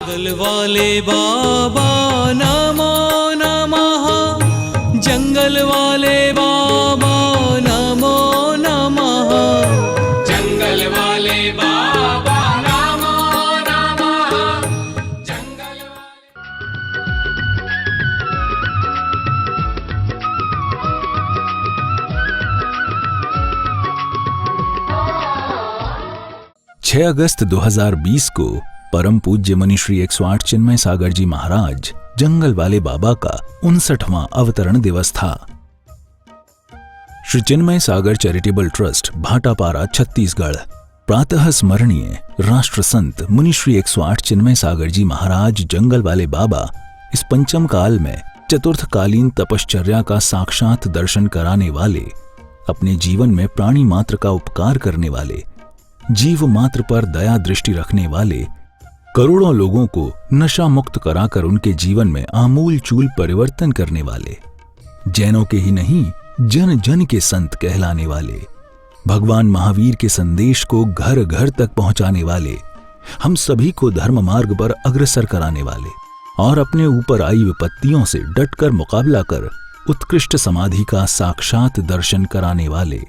जंगल वाले बाबा नमो नमः, जंगल वाले बाबा नमो नमः, जंगल वाले बाबा नमो नमः, जंगल वाले। 6 अगस्त 2020 को परम पूज्य मुनि श्री 108 चिन्मय सागर जी महाराज जंगल वाले बाबा का 59वां अवतरण दिवस था। श्री चिन्मय सागर चैरिटेबल ट्रस्ट भाटापारा छत्तीसगढ़ प्रातः स्मरणीय राष्ट्र संत मुनि श्री 108 चिन्मय सागर जी महाराज जंगल वाले बाबा इस पंचम काल में चतुर्थकालीन तपश्चर्या का साक्षात दर्शन कराने वाले, अपने जीवन में प्राणी मात्र का उपकार करने वाले, जीव मात्र पर दया दृष्टि रखने वाले, करोड़ों लोगों को नशा मुक्त कराकर उनके जीवन में आमूल चूल परिवर्तन करने वाले, जैनों के ही नहीं जन जन के संत कहलाने वाले, भगवान महावीर के संदेश को घर घर तक पहुंचाने वाले, हम सभी को धर्म मार्ग पर अग्रसर कराने वाले और अपने ऊपर आई विपत्तियों से डटकर मुकाबला कर उत्कृष्ट समाधि का साक्षात दर्शन कराने वाले।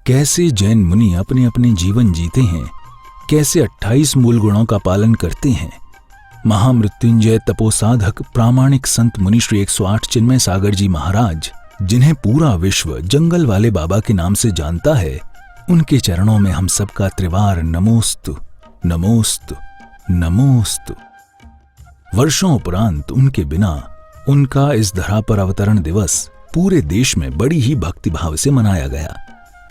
कैसे जैन मुनि अपने अपने जीवन जीते हैं, कैसे 28 मूल गुणों का पालन करते हैं। महामृत्युंजय तपोसाधक प्रामाणिक संत मुनि श्री 108 चिन्मय सागर जी महाराज, जिन्हें पूरा विश्व जंगल वाले बाबा के नाम से जानता है, उनके चरणों में हम सबका त्रिवार नमोस्तु नमोस्तु नमोस्तु। वर्षों उपरांत उनके बिना उनका इस धरा पर अवतरण दिवस पूरे देश में बड़ी ही भक्तिभाव से मनाया गया।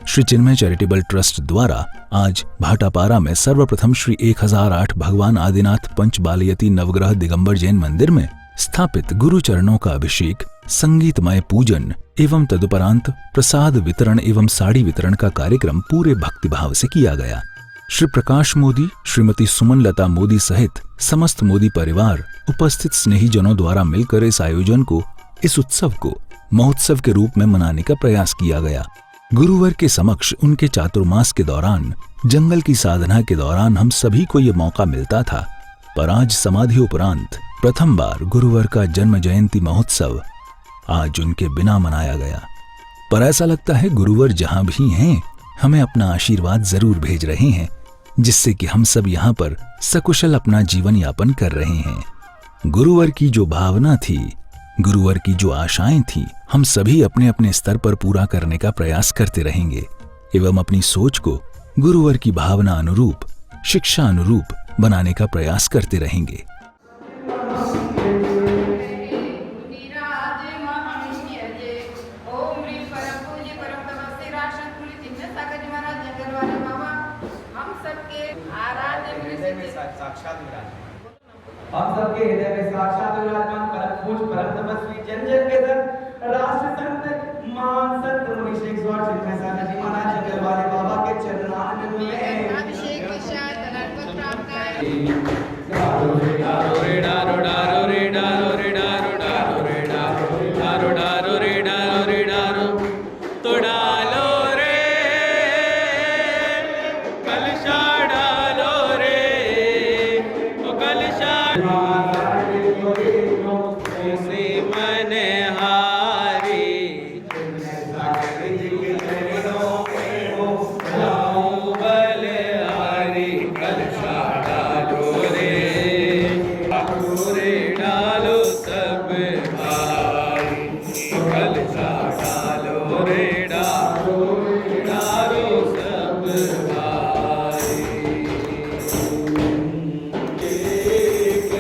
श्री चिन्मय चैरिटेबल ट्रस्ट द्वारा आज भाटापारा में सर्वप्रथम श्री 1008 भगवान आदिनाथ पंच बालयती नवग्रह दिगंबर जैन मंदिर में स्थापित गुरु चरणों का अभिषेक, संगीतमय पूजन एवं तदुपरांत प्रसाद वितरण एवं साड़ी वितरण का कार्यक्रम पूरे भक्तिभाव से किया गया। श्री प्रकाश मोदी, श्रीमती सुमन लता मोदी सहित समस्त मोदी परिवार उपस्थित स्नेहीजनों द्वारा मिलकर इस आयोजन को, इस उत्सव को महोत्सव के रूप में मनाने का प्रयास किया गया। गुरुवर के समक्ष उनके चातुर्मास के दौरान, जंगल की साधना के दौरान हम सभी को ये मौका मिलता था, पर आज समाधि उपरांत प्रथम बार गुरुवर का जन्म जयंती महोत्सव आज उनके बिना मनाया गया। पर ऐसा लगता है गुरुवर जहां भी हैं, हमें अपना आशीर्वाद जरूर भेज रहे हैं, जिससे कि हम सब यहाँ पर सकुशल अपना जीवन यापन कर रहे हैं। गुरुवर की जो भावना थी, गुरुवर की जो आशाएं थी, हम सभी अपने अपने स्तर पर पूरा करने का प्रयास करते रहेंगे एवं अपनी सोच को गुरुवर की भावना अनुरूप, शिक्षा अनुरूप बनाने का प्रयास करते रहेंगे। हम सबके हृदय में साक्षात विराजमान परम पूज्य परम तपस्वी जन जन के धन राष्ट्र संत महान संत मुनि श्री 108 चिन्मय सागर जी महाराज जंगल वाले बाबा के चरणारविंद में अभिषेक के साथ अनंत प्राप्त है। डारो रे डारो रे डारो रे डारो रे डारो डारो रे डारो डारो रे डारो रे डारो तो डालो रे कलशा डालो रे ओ कलशा से मन हारी बल हारी कलशा डालो रे डालो सब भाई कलशा डालो रे डालो सब भाई। एक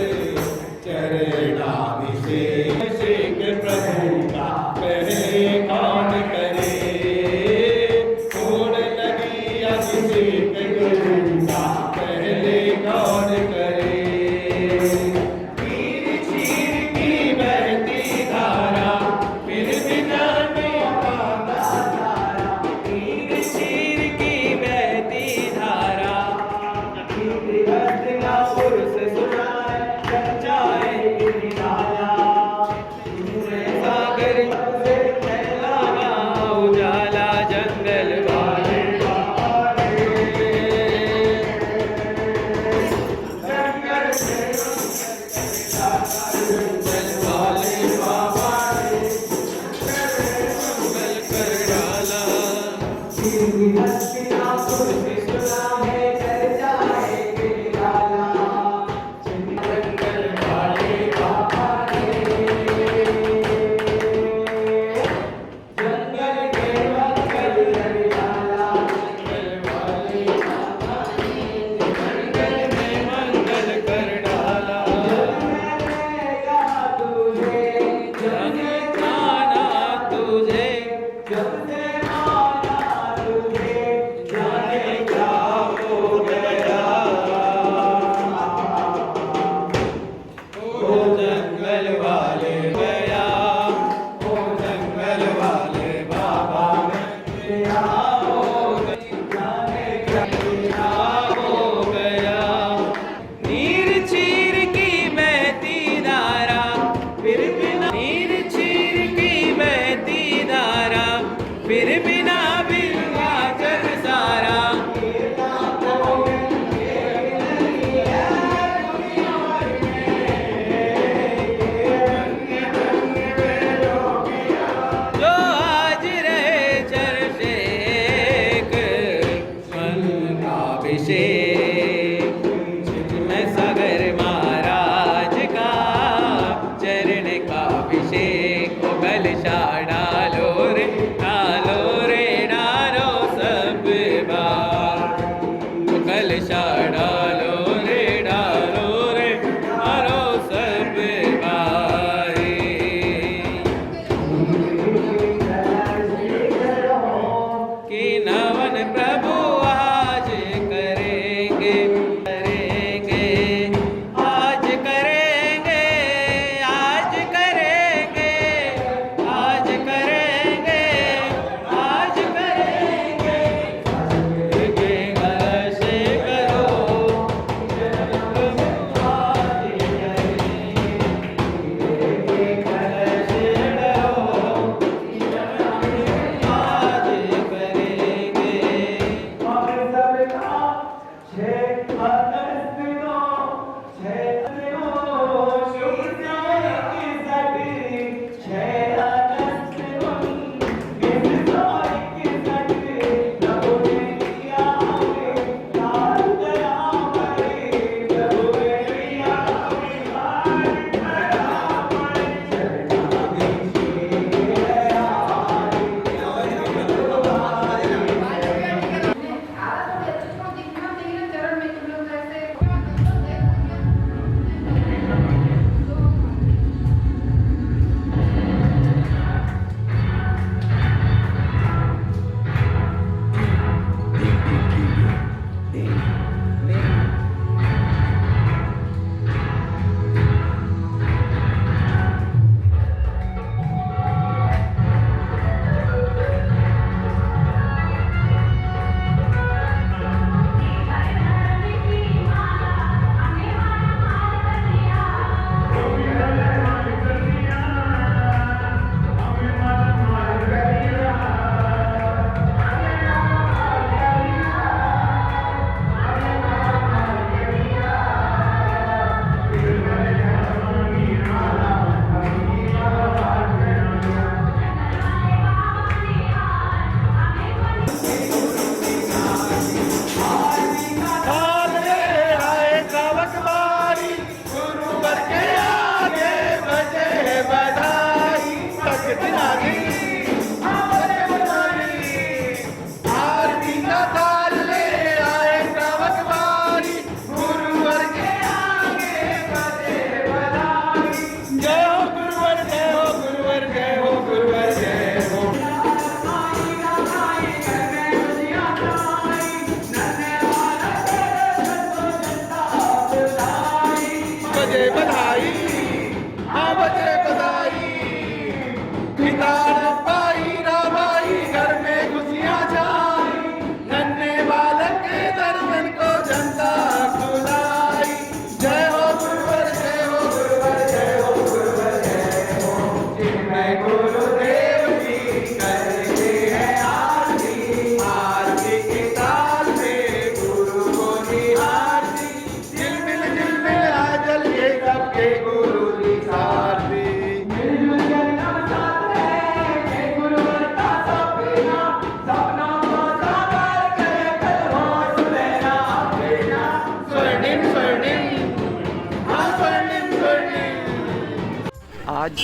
आज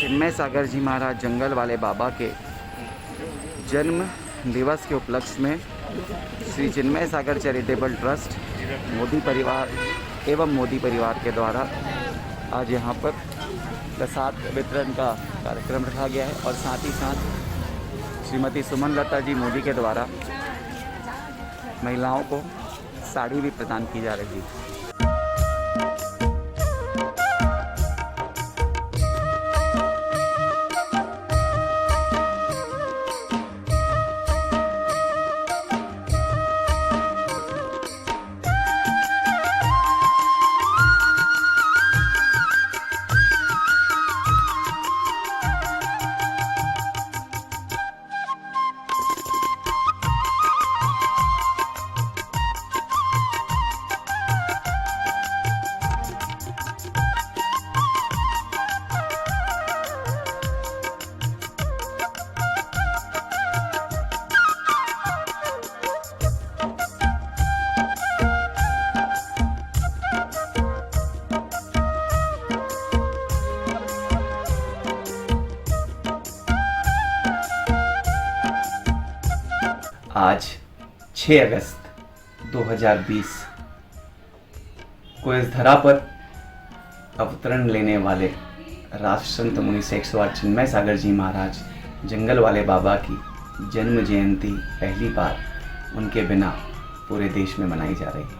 चिन्मय सागर जी महाराज जंगल वाले बाबा के जन्म दिवस के उपलक्ष्य में श्री चिन्मय सागर चैरिटेबल ट्रस्ट मोदी परिवार एवं मोदी परिवार के द्वारा आज यहाँ पर प्रसाद वितरण का कार्यक्रम रखा गया है और साथ ही साथ श्रीमती सुमन लता जी मोदी के द्वारा महिलाओं को साड़ी भी प्रदान की जा रही है। आज 6 अगस्त 2020 को इस धरा पर अवतरण लेने वाले राष्ट्र संत मुनि से 108 चिन्मय सागर जी महाराज जंगल वाले बाबा की जन्म जयंती पहली बार उनके बिना पूरे देश में मनाई जा रही है।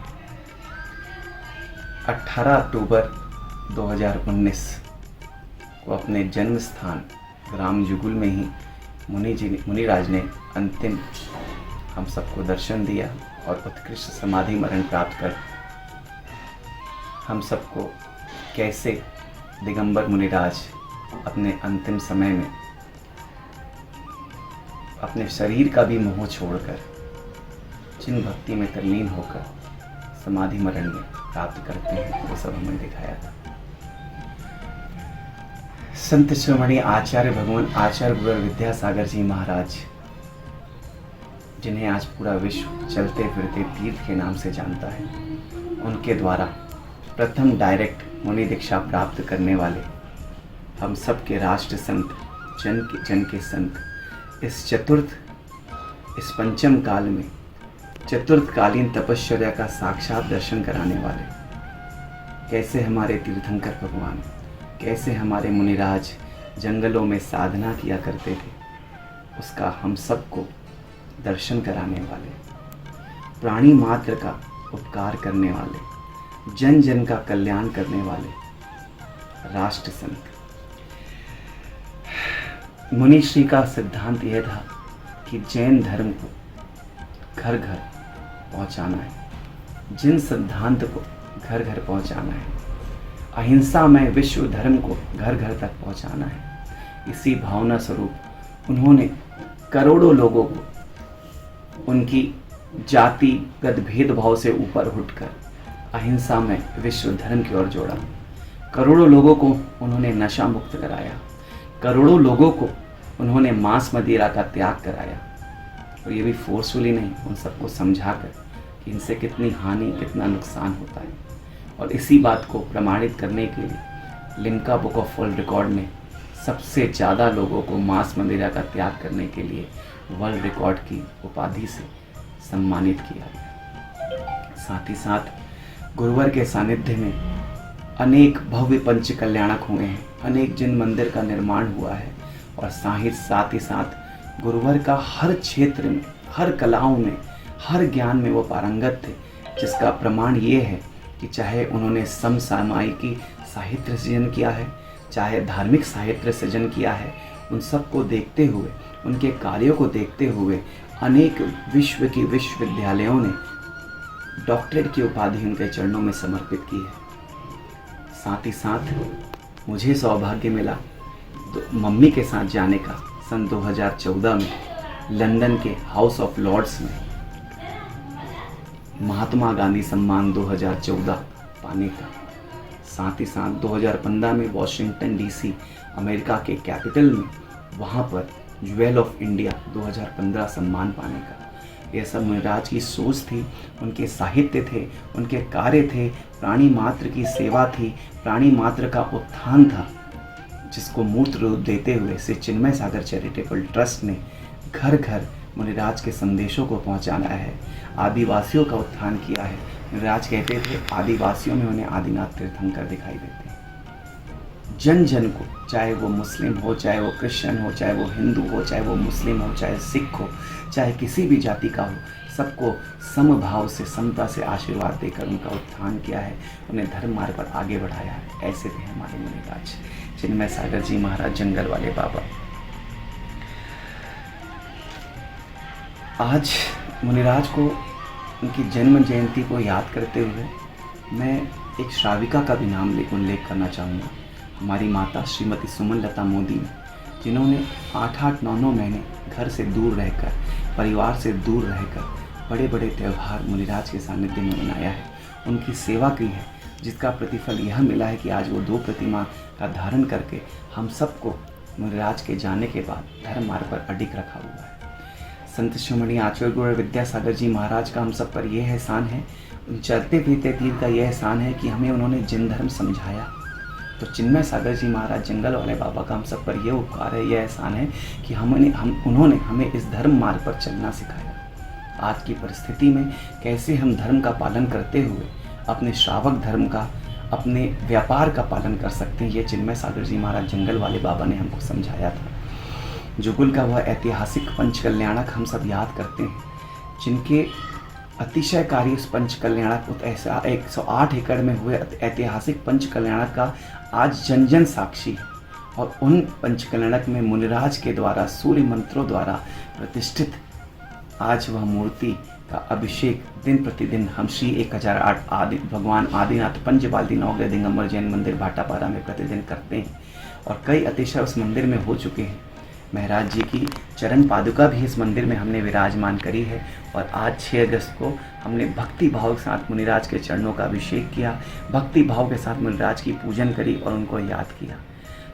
18 अक्टूबर 2019 को अपने जन्म स्थान ग्राम जुगुल में ही मुनिराज ने अंतिम हम सबको दर्शन दिया और उत्कृष्ट समाधि मरण प्राप्त कर हम सबको कैसे दिगंबर मुनिराज अपने अंतिम समय में अपने शरीर का भी मोह छोड़कर जिन भक्ति में तल्लीन होकर समाधि मरण में प्राप्त करते हैं वो सब हमें दिखाया था। संत शिरोमणि आचार्य भगवान आचार्य गुरु विद्यासागर जी महाराज, जिन्हें आज पूरा विश्व चलते फिरते तीर्थ के नाम से जानता है, उनके द्वारा प्रथम डायरेक्ट मुनि दीक्षा प्राप्त करने वाले हम सब के राष्ट्र संत जन के संत इस पंचम काल में चतुर्थकालीन तपश्चर्या का साक्षात दर्शन कराने वाले, कैसे हमारे तीर्थंकर भगवान, कैसे हमारे मुनिराज जंगलों में साधना किया करते थे, उसका हम सबको दर्शन कराने वाले, प्राणी मात्र का उपकार करने वाले, जन जन का कल्याण करने वाले राष्ट्र संत मुनिश्री का सिद्धांत यह था कि जैन धर्म को घर घर पहुंचाना है, जिन सिद्धांत को घर घर पहुंचाना है, अहिंसा में विश्व धर्म को घर घर तक पहुंचाना है। इसी भावना स्वरूप उन्होंने करोड़ों लोगों को उनकी जातिगत भेदभाव से ऊपर उठकर अहिंसा में विश्व धर्म की ओर जोड़ा। करोड़ों लोगों को उन्होंने नशा मुक्त कराया, करोड़ों लोगों को उन्होंने मांस मदिरा का त्याग कराया, और ये भी फोर्सफुली नहीं, उन सबको समझाकर कि इनसे कितनी हानि कितना नुकसान होता है। और इसी बात को प्रमाणित करने के लिए Limca book of world record में सबसे ज़्यादा लोगों को मांस मदिरा का त्याग करने के लिए वर्ल्ड रिकॉर्ड की उपाधि से सम्मानित किया गया। साथ ही साथ गुरुवर के सानिध्य में अनेक भव्य पंच कल्याणक हुए हैं, अनेक जिन मंदिर का निर्माण हुआ है, और साथ ही साथ गुरुवर का हर क्षेत्र में, हर कलाओं में, हर ज्ञान में वो पारंगत थे, जिसका प्रमाण ये है कि चाहे उन्होंने समसामयिकी साहित्य सृजन किया है, चाहे धार्मिक साहित्य सृजन किया है, उन सब को देखते हुए, उनके कार्यों को देखते हुए अनेक विश्व की विश्वविद्यालयों ने डॉक्टरेट की उपाधि उनके चरणों में समर्पित की है। साथ ही साथ मुझे सौभाग्य मिला मम्मी के साथ जाने का सन 2014 में लंदन के हाउस ऑफ लॉर्ड्स में महात्मा गांधी सम्मान 2014 पाने का। साथ ही साथ 2015 में वॉशिंगटन डीसी अमेरिका के कैपिटल में वहाँ पर ज्वेल ऑफ इंडिया 2015 सम्मान पाने का। यह सब मुनिराज की सोच थी, उनके साहित्य थे, उनके कार्य थे, प्राणी मात्र की सेवा थी, प्राणी मात्र का उत्थान था। जिसको मूर्त रूप देते हुए श्री चिन्मय सागर चैरिटेबल ट्रस्ट ने घर घर मुनिराज के संदेशों को पहुंचाना है, आदिवासियों का उत्थान किया है। मुनिराज कहते थे आदिवासियों में उन्हें आदिनाथ तीर्थंकर दिखाई देते हैं। जन जन को, चाहे वो मुस्लिम हो, चाहे वो क्रिश्चियन हो, चाहे वो हिंदू हो, चाहे वो मुस्लिम हो, चाहे सिख हो, चाहे किसी भी जाति का हो, सबको समभाव से, समता से आशीर्वाद देकर उनका उत्थान किया है, उन्हें धर्म मार्ग पर आगे बढ़ाया है। ऐसे थे हमारे मुनिराज चिन्मय सागर जी महाराज जंगल वाले बाबा। आज मुनिराज को, उनकी जन्म जयंती को याद करते हुए मैं एक श्राविका का भी नाम उल्लेख करना चाहूँगा। हमारी माता श्रीमती सुमन लता मोदी ने, जिन्होंने 8-8, 9-9 महीने घर से दूर रहकर, परिवार से दूर रहकर बड़े बड़े त्यौहार मुनिराज के सानिध्य में मनाया है, उनकी सेवा की है, जिसका प्रतिफल यह मिला है कि आज वो 2 प्रतिमा का धारण करके हम सबको मुनिराज के जाने के बाद धर्म मार्ग पर अडिग रखा हुआ है। संत शिरोमणि आचार्य गुरु विद्यासागर जी महाराज का हम सब पर यह एहसान है, उन चलते फिरते पीर का यह एहसान है कि हमें उन्होंने जिन धर्म समझाया। तो चिन्मय सागर जी महाराज जंगल वाले बाबा का हम सब पर यह उपकार है, यह एहसान है कि उन्होंने हमें इस धर्म मार्ग पर चलना सिखाया। आज की परिस्थिति में कैसे हम धर्म का पालन करते हुए अपने श्रावक धर्म का, अपने व्यापार का पालन कर सकते हैं, ये चिन्मय सागर जी महाराज जंगल वाले बाबा ने हमको समझाया था। जुगुल का वह ऐतिहासिक पंच कल्याणक हम सब याद करते हैं, जिनके अतिशयकारी उस पंच कल्याणक, ऐसा 108 एकड़ में हुए ऐतिहासिक पंच कल्याणक का आज जन जन साक्षी है। और उन पंच कल्याणक में मुनिराज के द्वारा सूर्य मंत्रों द्वारा प्रतिष्ठित आज वह मूर्ति का अभिषेक दिन प्रतिदिन हम श्री 1008 आदि भगवान आदिनाथ पंचबाल्दी नवग्रह दिगंबर जैन मंदिर भाटापारा में प्रतिदिन करते हैं। और कई अतिशय उस मंदिर में हो चुके हैं। महाराज जी की चरण पादुका भी इस मंदिर में हमने विराजमान करी है। और आज 6 अगस्त को हमने भक्ति भाव के साथ मुनिराज के चरणों का अभिषेक किया, भक्ति भाव के साथ मुनिराज की पूजन करी और उनको याद किया।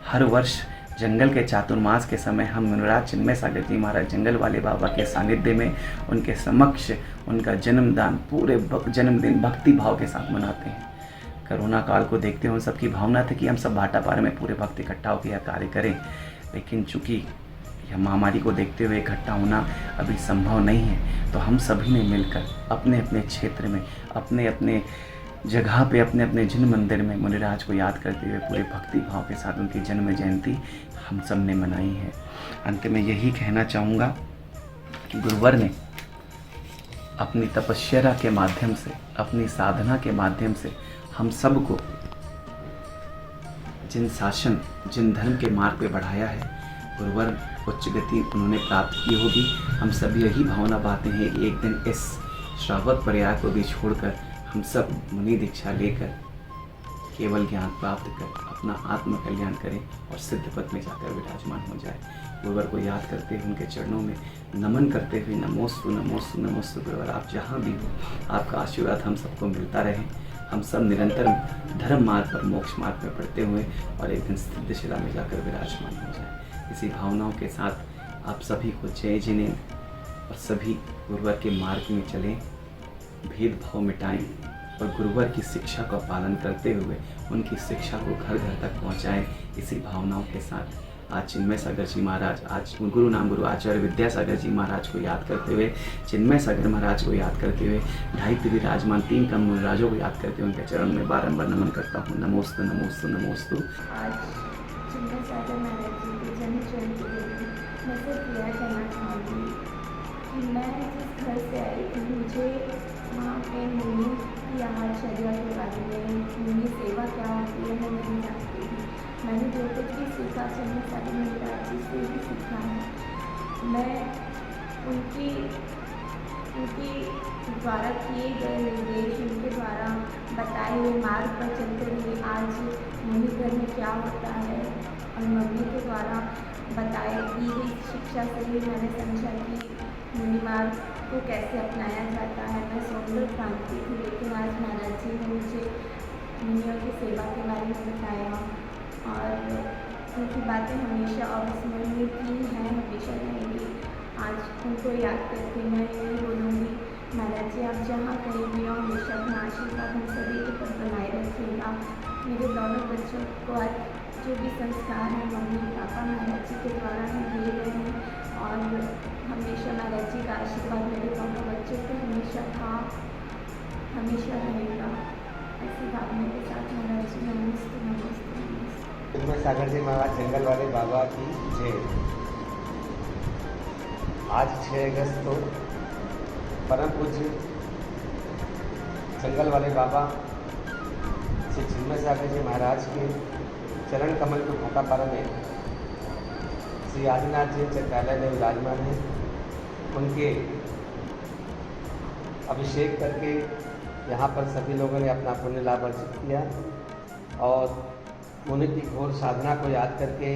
हर वर्ष जंगल के चातुर्मास के समय हम मुनिराज चिन्मय सागर जी महाराज जंगल वाले बाबा के सानिध्य में उनके समक्ष उनका जन्मदान पूरे जन्मदिन भक्ति भाव के साथ मनाते हैं। कोरोना काल को देखते हुए सबकी भावना थी कि हम सब भाटापारा में पूरे भक्त इकट्ठा होकर यह कार्य करें, लेकिन चूँकि यह महामारी को देखते हुए इकट्ठा होना अभी संभव नहीं है, तो हम सभी ने मिलकर अपने अपने क्षेत्र में, अपने अपने जगह पे, अपने अपने जिन मंदिर में मुनिराज को याद करते हुए पूरे भक्ति भाव के साथ उनकी जन्म जयंती हम सब ने मनाई है। अंत में यही कहना चाहूँगा कि गुरुवर ने अपनी तपस्या के माध्यम से, अपनी साधना के माध्यम से हम सबको जिन शासन, जिन धर्म के मार्ग पे बढ़ाया है, गुरुवर उच्च गति उन्होंने प्राप्त की होगी। हम सभी यही भावना पाते हैं एक दिन इस श्रावक प्रयाग को भी छोड़कर हम सब मुनि दीक्षा लेकर केवल ज्ञान प्राप्त कर अपना आत्म कल्याण करें और सिद्ध पद में जाकर विराजमान हो जाए। गुरुवर को याद करते हुए उनके चरणों में नमन करते हुए नमोस्तु नमोस्तु नमोस्तु। गुरुवर आप जहाँ भी हो, आपका आशीर्वाद हम सबको मिलता रहे। हम सब निरंतर धर्म मार्ग पर, मोक्ष मार्ग पर बढ़ते हुए और एक दिन सिद्ध शिला में जाकर विराजमान हो जाए। इसी भावनाओं के साथ आप सभी को जय जिनें और सभी गुरुवर के मार्ग में चलें, भेदभाव मिटाएं और गुरुवर की शिक्षा का पालन करते हुए उनकी शिक्षा को घर घर तक पहुंचाएं। इसी भावनाओं के साथ आज चिन्मय सागर जी महाराज, आज गुरु नाम गुरु आचार्य विद्यासागर जी महाराज को याद करते हुए, चिन्मय सागर महाराज को याद करते हुए, 2.5 विराजमान 3 कम मुनिराजों को याद करते हुए उनके चरण में बारंबार नमन करता हूँ। नमोस्तु नमोस्तु नमोस्तु। आज चिन्मय सागर महाराज जी की जन्म जयंती मैं सिर्फ यह कहना चाहूँगी कि मैं जिस घर से आई थी, मुझे वहाँ पे मुनि की आहारचर्या के बारे में, मुनि सेवा क्या होती है, मैं नहीं जानती थी। मैंने जो कुछ भी सीखा चिन्मय सागर महाराज जी से ही सीखा है। मैं उनकी द्वारा किए गए निर्देश, उनके द्वारा बताए हुए मार्ग पर चलते हुए आज मुनि घर में क्या होता है और मम्मी के द्वारा बताई दी गई शिक्षा से ही मैंने समझा कि मुनि मार्ग को कैसे अपनाया जाता है। मैं सुंदर क्रांति थी, लेकिन आज महाराज जी ने मुझे मुनियों की सेवा के बारे में बताया और उनकी बातें हमेशा अविस्मरणीय की हैं, हमेशा रहेंगी। आज उनको याद करके मैं यही बोलूँगी, महाराज जी आप जहाँ कहीं भी हो, हमेशा अपना आशीर्वाद हम सभी के ऊपर बनाए रखिएगा। मेरे दोनों बच्चों को आज जो भी संस्कार हैं मम्मी पापा महाराज जी के द्वारा ही दिए गए हैं और हमेशा महाराज जी का आशीर्वाद मेरे दोनों बच्चों पे हमेशा था, हमेशा रहेगा। ऐसी भावना के साथ महाराज जी नमस्ते नमस्ते नमस्ते। चिन्मय सागर जी महाराज जंगल वाले बाबा की जय। आज 6 अगस्त को परम पूज्य जंगल वाले बाबा श्री चिन्मय सागर जी महाराज के चरण कमल के भाटापारा में श्री आदिनाथ जी चित्रालय में विराजमान हैं। उनके अभिषेक करके यहाँ पर सभी लोगों ने अपना पुण्य लाभ अर्जित किया और मुनि की घोर साधना को याद करके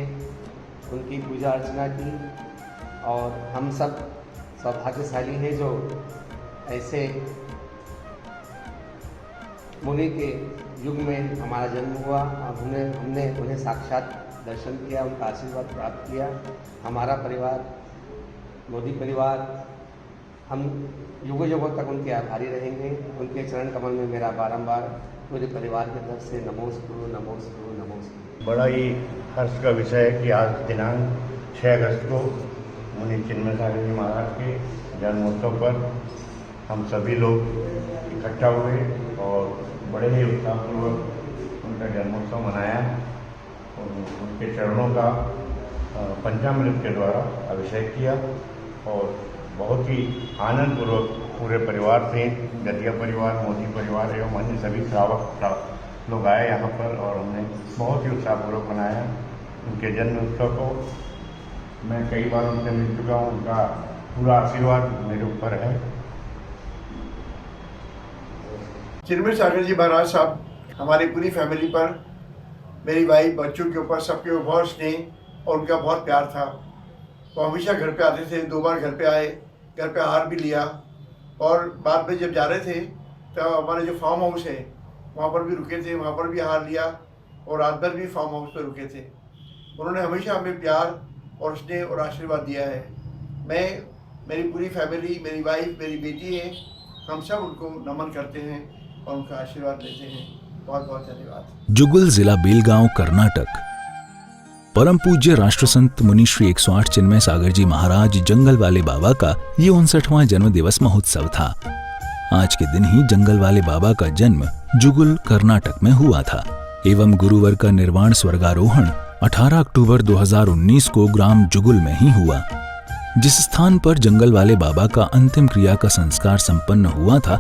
उनकी पूजा अर्चना की। और हम सब सौभाग्यशाली हैं जो ऐसे मुनि के युग में हमारा जन्म हुआ और हमने उन्हें साक्षात दर्शन किया, उनका आशीर्वाद प्राप्त किया। हमारा परिवार मोदी परिवार हम युगों युगों तक उनके आभारी रहेंगे। उनके चरण कमल में मेरा बारंबार पूरे परिवार की तरफ से नमोस्तु नमोस्तु नमोस्तु। बड़ा ही हर्ष का विषय है कि आज दिनांक 6 अगस्त को मुनि चिन्मय सागर जी महाराज के जन्मोत्सव पर हम सभी लोग इकट्ठा हुए और बड़े ही उत्साहपूर्वक उनका जन्मोत्सव मनाया और उनके चरणों का पंचामृत के द्वारा अभिषेक किया और बहुत ही आनंदपूर्वक पूरे परिवार से गतिया परिवार, मोदी परिवार एवं अन्य सभी श्रावक लोग आए यहाँ पर और हमने बहुत ही उत्साहपूर्वक मनाया उनके जन्म उत्सव को। मैं कई बार उनसे मिल चुका हूँ, उनका पूरा आशीर्वाद मेरे ऊपर है। चिन्मय सागर जी महाराज साहब हमारी पूरी फैमिली पर, मेरी वाइफ, बच्चों के ऊपर, सबके ऊपर बहुत स्नेह और उनका बहुत प्यार था। वो हमेशा घर पे आते थे, 2 बार घर पे आए, घर पे आहार भी लिया और बाद में जब जा रहे थे तो हमारे जो फार्म हाउस है वहाँ पर भी रुके थे, वहाँ पर भी आहार लिया और रात भर भी फार्म हाउस पर रुके थे। उन्होंने हमेशा हमें प्यार और स्नेह और आशीर्वाद दिया है। मैं, मेरी पूरी फैमिली, मेरी वाइफ, मेरी बेटी है, हम सब उनको नमन करते हैं और उनका आशीर्वाद लेते हैं। बहुत बहुत धन्यवाद। जुगुल जिला बेलगांव कर्नाटक। परम पूज्य राष्ट्रसंत मुनि श्री 108 चिन्मय सागर जी महाराज जंगल वाले बाबा का ये 59वां जन्म दिवस महोत्सव था। आज के दिन ही जंगल वाले बाबा का जन्म जुगुल कर्नाटक में हुआ था एवं गुरुवर का निर्वाण स्वर्गारोहण 18 अक्टूबर 2019 को ग्राम जुगुल में ही हुआ। जिस स्थान पर जंगल वाले बाबा का अंतिम क्रिया का संस्कार संपन्न हुआ था,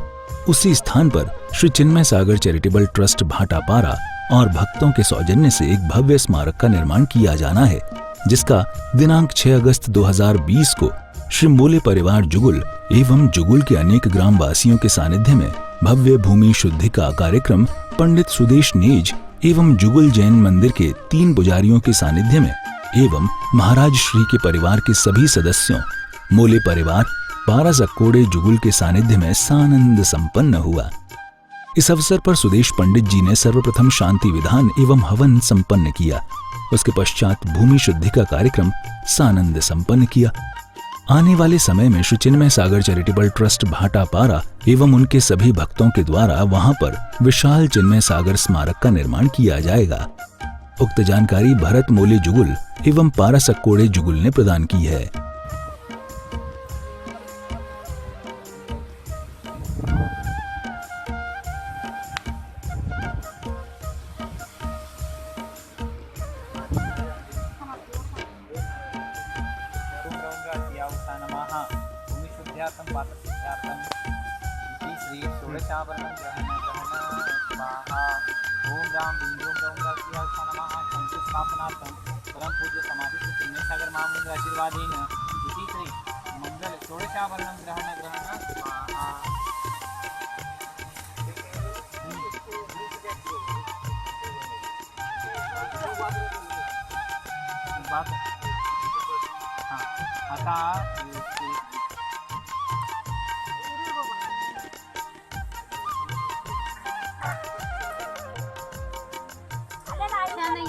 उसी स्थान पर श्री चिन्मय सागर चैरिटेबल ट्रस्ट भाटापारा और भक्तों के सौजन्य से एक भव्य स्मारक का निर्माण किया जाना है, जिसका दिनांक 6 अगस्त 2020 को श्री मोले परिवार जुगुल एवं जुगुल के अनेक ग्राम वासियों के सानिध्य में भव्य भूमि शुद्धि का कार्यक्रम पंडित सुदेश नेज एवं जुगुल जैन मंदिर के 3 पुजारियों के सानिध्य में एवं महाराज श्री के परिवार के सभी सदस्यों मोले परिवार पारासक्कोड़े जुगुल के सानिध्य में सानंद संपन्न हुआ। इस अवसर पर सुदेश पंडित जी ने सर्वप्रथम शांति विधान एवं हवन संपन्न किया। उसके पश्चात भूमि शुद्धि का कार्यक्रम सानंद संपन्न किया। आने वाले समय में श्री चिन्मय सागर चैरिटेबल ट्रस्ट भाटापारा एवं उनके सभी भक्तों के द्वारा वहां पर विशाल चिन्मय सागर स्मारक का निर्माण किया जाएगा। उक्त जानकारी भरत मोले जुगुल एवं पारासक्कोड़े जुगुल ने प्रदान की है। परम पूज्य समाधि से चिन्मय सागर महामंदिर आशीर्वादेन इति श्री मंगल षोडशाभरणं ग्रहण स्वाहा। बात आता नहीं